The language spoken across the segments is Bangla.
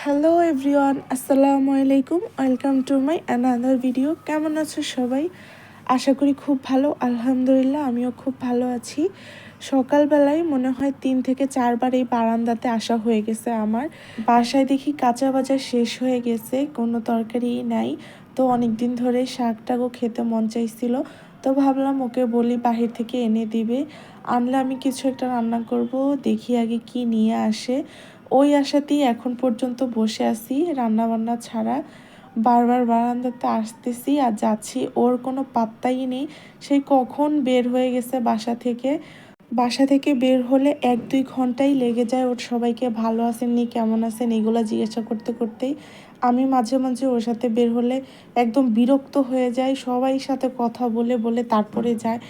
হ্যালো এভরিওয়ান, আসসালামু আলাইকুম। Welcome to my another video. কেমন আছো সবাই? আশা করি খুব ভালো। আলহামদুলিল্লাহ, আমিও খুব ভালো আছি। সকালবেলায় মনে হয় 3 থেকে 4 বার এই বারান্দাতে আসা হয়ে গেছে আমার। বাসায় দেখি কাঁচা বাজার শেষ হয়ে গেছে, কোনো তরকারি নাই। তো অনেক দিন ধরে শাকটাও খেতে মন চাইছিল, তো ভাবলাম ওকে বলি বাহির থেকে এনে দিবে। আনলে আমি কিছু একটা রান্না করব, দেখি আগে কি নিয়ে আসে। ওই আশাতেই এখন পর্যন্ত বসে আছি রান্না বান্না ছাড়া। বারবার বারান্দাতে আসতেছি আর যাচ্ছি, ওর কোনো পাত্তাই নেই। সেই কখন বের হয়ে গেছে বাসা থেকে বের হলে 1-2 ঘন্টাই লেগে যায় ওর সবাইকে ভালো আছেননি কেমন আছেন এগুলো জিজ্ঞাসা করতে করতেই। আমি মাঝে মাঝে ওর সাথে বের হলে একদম বিরক্ত হয়ে যায়, সবাই সাথে কথা বলে বলে তারপরে যায়।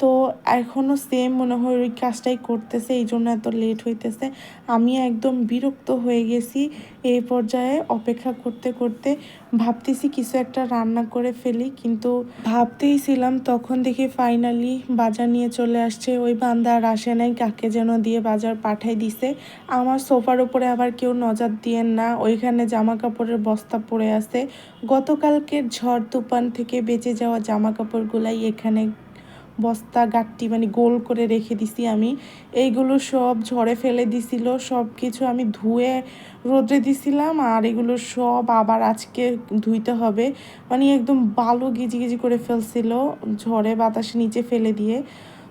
তো এখনও সেম মনে হয় ওই কাজটাই করতেছে, এই জন্য এত লেট হইতেছে। আমি একদম বিরক্ত হয়ে গেছি। এই পর্যায়ে অপেক্ষা করতে করতে ভাবতেছি কিছু একটা রান্না করে ফেলি, কিন্তু ভাবতেই ছিলাম তখন দেখি ফাইনালি বাজার নিয়ে চলে আসছে। ওই বান্দা আর আসে নাই, কাকে যেন দিয়ে বাজার পাঠাই দিছে। আমার সোফার উপরে আবার কেউ নজর দিয়েন না, ওইখানে জামা কাপড়ের বস্তা পড়ে আছে। গতকালকের ঝড় তুফান থেকে বেঁচে যাওয়া জামা কাপড়গুলাই এখানে বস্তা গাঁটটি মানে গোল করে রেখে দিছি আমি। এইগুলো সব ঝড়ে ফেলে দিছিল, সব কিছু আমি ধুয়ে রোদে দিছিলাম, আর এগুলো সব আবার আজকে ধুইতে হবে। মানে একদম বালু গিজি গিজি করে ফেলছিল ঝড়ে বাতাসে নিচে ফেলে দিয়ে।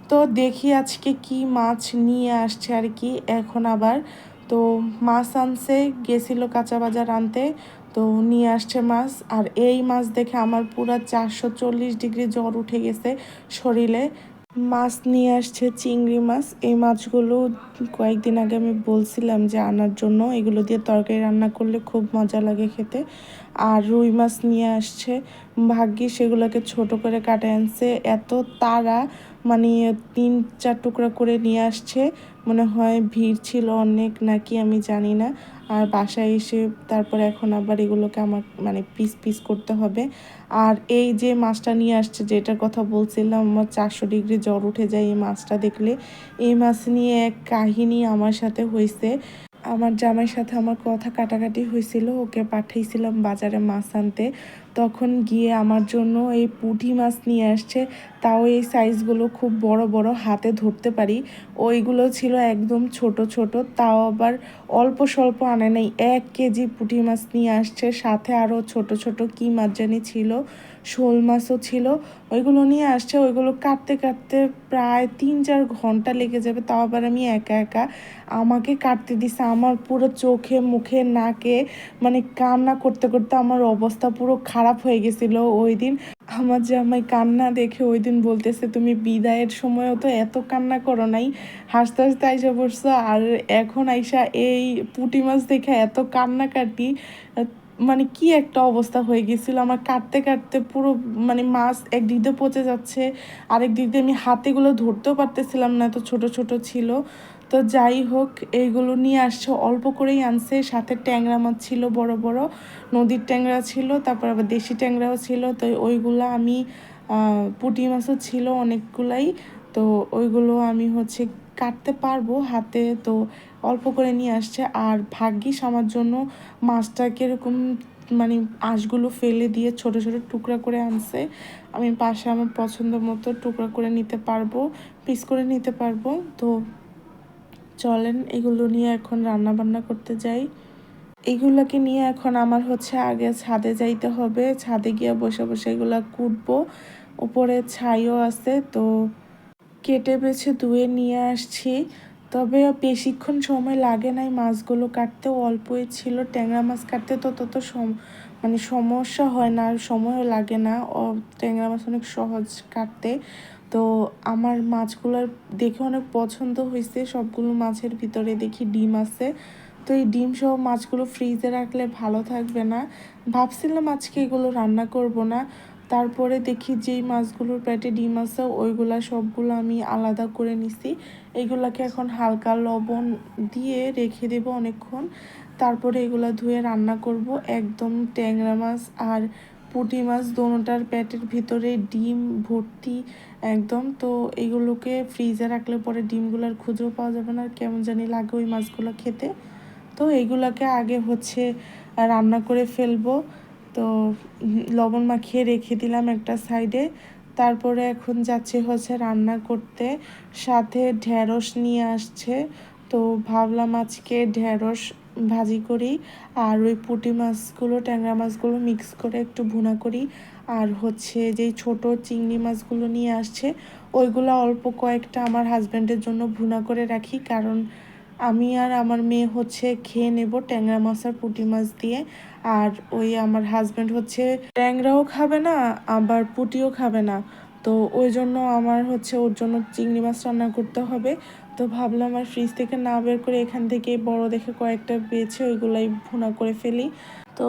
তো দেখি আজকে কি মাছ নিয়ে আসছে আর কি এখন আবার। তো মাছ আনছে, গেছিল কাঁচা বাজার আনতে, তো নিয়ে আসছে মাছ। আর এই মাছ দেখে আমার পুরা 440 ডিগ্রি জ্বর উঠে গেছে শরীরে। মাছ নিয়ে আসছে চিংড়ি মাছ। এই মাছগুলো কয়েকদিন আগে আমি বলছিলাম যে আনার জন্য, এগুলো দিয়ে তরকারি রান্না করলে খুব মজা লাগে খেতে। আর রুই মাছ নিয়ে আসছে, ভাগ্যি সেগুলোকে ছোট করে কাটে আনছে। এত তাড়া, মানে 3-4 টুকরা করে নিয়ে আসছে। মনে হয় ভিড় ছিল অনেক নাকি, আমি জানি না। আর বাসায় এসে তারপরে এখন আবার এগুলোকে আমার মানে পিস পিস করতে হবে। আর এই যে মাছটা নিয়ে আসছে, যেটার কথা বলছিলাম আমার 400 ডিগ্রি জ্বর উঠে যায় এই মাছটা দেখলে। এই মাছ নিয়ে এক কাহিনী আমার সাথে হয়েছে। আমার জামাইয়ের সাথে আমার কথা কাটাকাটি হয়েছিল, ওকে পাঠিয়েছিলাম বাজারে মাছ আনতে। তখন গিয়ে আমার জন্য এই পুঁটি মাছ নিয়ে আসছে। তাও এই সাইজগুলো খুব বড় বড়, হাতে ধরতে পারি। ওইগুলো ছিল একদম ছোট ছোট, তাও আবার অল্প স্বল্প আনে নাই, 1 কেজি পুঁটি মাছ নিয়ে আসছে। সাথে আরও ছোট ছোট কি মাছ জানি ছিল, শোল মাছও ছিল। ওইগুলো নিয়ে আসছে, ওইগুলো কাটতে কাটতে প্রায় 3-4 ঘন্টা লেগে যাবে, তাও আবার আমি একা একা। আমাকে কাটতে দিছে, আমার পুরো চোখে মুখে নাকে মানে কান্না করতে করতে আমার অবস্থা পুরো খারাপ হয়ে গেছিল ওই দিন। আমার জামাই কান্না দেখে ওই দিন বলতেছে, তুমি বিদায়ের সময়ও তো এত কান্না করো নাই, হাসতে হাসতে আইসা পড়ছো, আর এখন আইসা এই পুঁটি মাছ দেখে এত কান্নাকাটি। মানে কি একটা অবস্থা হয়ে গেছিল আমার, কাটতে কাটতে পুরো মানে মাছ একদিক দিয়ে পচে যাচ্ছে, আরেক দিক দিয়ে আমি হাতেগুলো ধরতেও পারতেছিলাম না, এত ছোট ছোট ছিল। তো যাই হোক, এইগুলো নিয়ে আসছে, অল্প করেই আনছে। সাথে ট্যাংরা মাছ ছিল বড় বড়, নদীর ট্যাংরা ছিল, তারপর আবার দেশি ট্যাংরাও ছিল। তো ওইগুলো আমি পুঁটি মাছও ছিল অনেকগুলাই। তো ওইগুলো আমি কাটতে পারবো হাতে, তো অল্প করে নিয়ে আসছে। আর ভাগ্যিস আমার জন্য মাছটা কীরকম মানে আঁশগুলো ফেলে দিয়ে ছোট ছোট টুকরা করে আনছে। আমি পাশে আমার পছন্দ মতো টুকরা করে নিতে পারবো, পিস করে নিতে পারবো। তো চলেন এগুলো নিয়ে এখন রান্না বান্না করতে যাই। এগুলোকে নিয়ে এখন আমার আগে ছাদে যাইতে হবে, ছাদে গিয়ে বসে বসে এগুলো কুটবো। উপরে ছাইও আছে, তো কেটে বেছে ধুয়ে নিয়ে আসছি। তবে বেশিক্ষণ সময় লাগে নাই মাছগুলো কাটতে, অল্পই ছিল। ট্যাংরা মাছ কাটতে তো তত মানে সমস্যা হয় না, আর সময়ও লাগে না। ট্যাংরা মাছ অনেক সহজ কাটতে। তো আমার মাছগুলোর দেখে অনেক পছন্দ হয়েছে। সবগুলো মাছের ভিতরে দেখি ডিম আছে, তো এই ডিম সহ মাছগুলো ফ্রিজে রাখলে ভালো থাকবে না। ভাবছিলাম আজকে এগুলো রান্না করব না। তারপরে দেখি যেই মাছগুলোর পেটে ডিম আছে ওইগুলা সবগুলো আমি আলাদা করে নিছি। এগুলাকে এখন হালকা লবণ দিয়ে রেখে দেব অনেকক্ষণ। তারপরে এগুলা ধুয়ে রান্না করব। একদম ট্যাংরা মাছ আর পুঁটি মাছ দোনোটার পেটের ভিতরে ডিম ভর্তি একদম। তো এগুলোকে ফ্রিজে রাখলে পরে ডিমগুলোর খুঁজেও পাওয়া যাবে না, আর কেমন জানি লাগে ওই মাছগুলো খেতে। তো তো এইগুলোকে আগে হচ্ছে রান্না করে ফেলবো। তো লবণ মাখিয়ে রেখে দিলাম একটা সাইডে। তারপরে এখন যাচ্ছি হচ্ছে রান্না করতে, সাথে ঢেঁড়স নিয়ে আসছে। তো ভাবলাম আজকে ঢেঁড়স ভাজি করি, আর ওই পুঁটি মাছগুলো ট্যাংরা মাছগুলো মিক্স করে একটু ভুনা করি। আর হচ্ছে যেই ছোট চিংড়ি মাছগুলো নিয়ে আসছে ওইগুলো অল্প কয়েকটা আমার হাজব্যান্ডের জন্য ভুনা করে রাখি, কারণ আমি আর আমার মেয়ে হচ্ছে খেয়ে নেব ট্যাংরা মাছ আর পুঁটি মাছ দিয়ে। আর ওই আমার হাজব্যান্ড হচ্ছে ট্যাংরাও খাবে না, আবার পুঁটিও খাবে না। তো ওই জন্য আমার হচ্ছে ওর জন্য চিংড়ি মাছ রান্না করতে হবে। তো ভাবলাম আর ফ্রিজ থেকে না বের করে এখান থেকে বড় দেখে কয়েকটা পেয়েছে ওইগুলাই ভুনা করে ফেলি। তো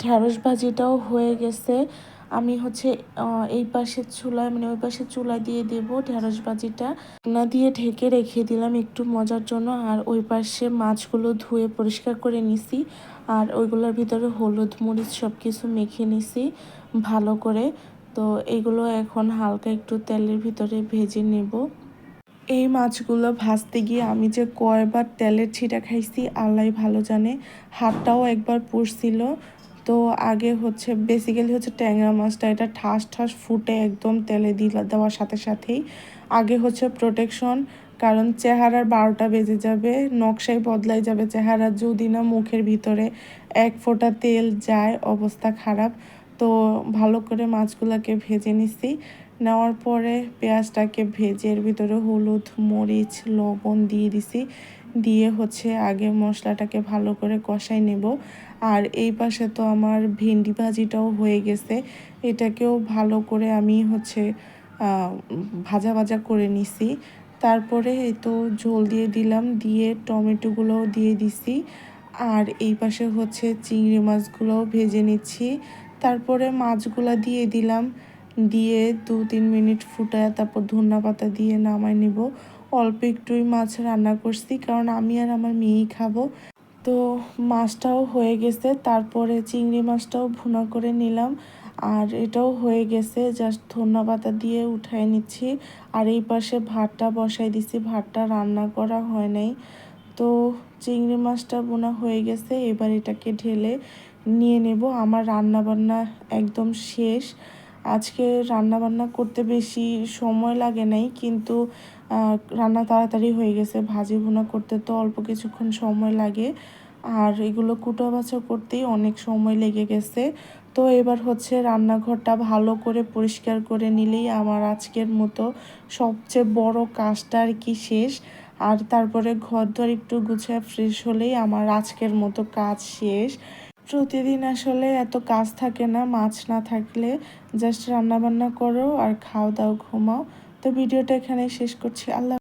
ঢ্যাঁড়স ভাজিটাও হয়ে গেছে। আমি হচ্ছে এই পাশের চুলায় মানে ওই পাশের চুলায় দিয়ে দেবো ঢ্যাঁড়স ভাজিটা, না দিয়ে ঢেকে রেখে দিলাম একটু মজার জন্য। আর ওই পাশে মাছগুলো ধুয়ে পরিষ্কার করে নিছি, আর ওইগুলোর ভিতরে হলুদ মরিচ সব কিছু মেখে নিছি ভালো করে। তো এগুলো এখন হালকা একটু তেলের ভিতরে ভেজে নেব। এই মাছগুলো ভাজতে গিয়ে আমি যে কয়বার তেলের ছিটা খাইছি আল্লাহ ভালো জানে, হাতটাও একবার পুড়ছিল। তো আগে হচ্ছে বেসিক্যালি হচ্ছে ট্যাংরা মাছটা এটা ঠাস ঠাস ফুটে একদম তেলে দেওয়ার সাথে সাথেই আগে হচ্ছে প্রোটেকশন, কারণ চেহারার 12টা বেজে যাবে, নকশাই বদলাই যাবে চেহারা যদি না মুখের ভিতরে এক ফোঁটা তেল যায়, অবস্থা খারাপ। তো ভালো করে মাছগুলোকে ভেজে নিছি, নেওয়ার পরে পেঁয়াজটাকে ভেজে এর ভিতরে হলুদ মরিচ লবণ দিয়ে দিছি, দিয়ে হচ্ছে আগে মশলাটাকে ভালো করে কষাই নেব। আর এই পাশে তো আমার ভেন্ডি ভাজিটাও হয়ে গেছে, এটাকেও ভালো করে আমি হচ্ছে ভাজা ভাজা করে নিছি। তারপরে এই তো ঝোল দিয়ে দিলাম, দিয়ে টমেটোগুলোও দিয়ে দিছি। আর এই পাশে হচ্ছে চিংড়ি মাছগুলোও ভেজে নিচ্ছি। তারপরে মাছগুলা দিয়ে দিলাম, দিয়ে 2-3 মিনিট ফুটায় তারপর ধনিয়া পাতা দিয়ে নামাই নিব। অল্প একটুই মাছ রান্না করছি, কারণ আমি আর আমার মেয়েই খাবো। তো মাছটাও হয়ে গেছে, তারপরে চিংড়ি মাছটাও ভুনা করে নিলাম। আর এটাও হয়ে গেছে, জাস্ট ধনিয়া পাতা দিয়ে উঠাই নিচ্ছি। আর এই পাশে ভাতটা বসাই দিছি, ভাতটা রান্না করা হয় নাই। তো চিংড়ি মাছটা বোনা হয়ে গেছে, এবার এটাকে ঢেলে নিয়ে নেব। আমার রান্না বান্না একদম শেষ। আজকে রান্না বান্না করতে বেশি সময় লাগে নাই, কিন্তু রান্না তাড়াতাড়ি হয়ে গেছে। ভাজি ভুনা করতে তো অল্প কিছুক্ষণ সময় লাগে, আর এগুলো কুটো বাছা করতেই অনেক সময় লেগে গেছে। তো এবার হচ্ছে রান্নাঘরটা ভালো করে পরিষ্কার করে নিলেই আমার আজকের মতো সবচেয়ে বড় কাজটা আর কি শেষ। আর তারপরে ঘরদোর একটু গুছিয়ে ফ্রেশ হলেই আমার আজকের মতো কাজ শেষ। প্রতিদিন আসলে এত কাজ থাকে না মাছ না থাকলে, জাস্ট রান্না বান্না করো আর খাও দাও ঘুমাও। তো ভিডিওটা এখানে শেষ করছি। আল্লাহ।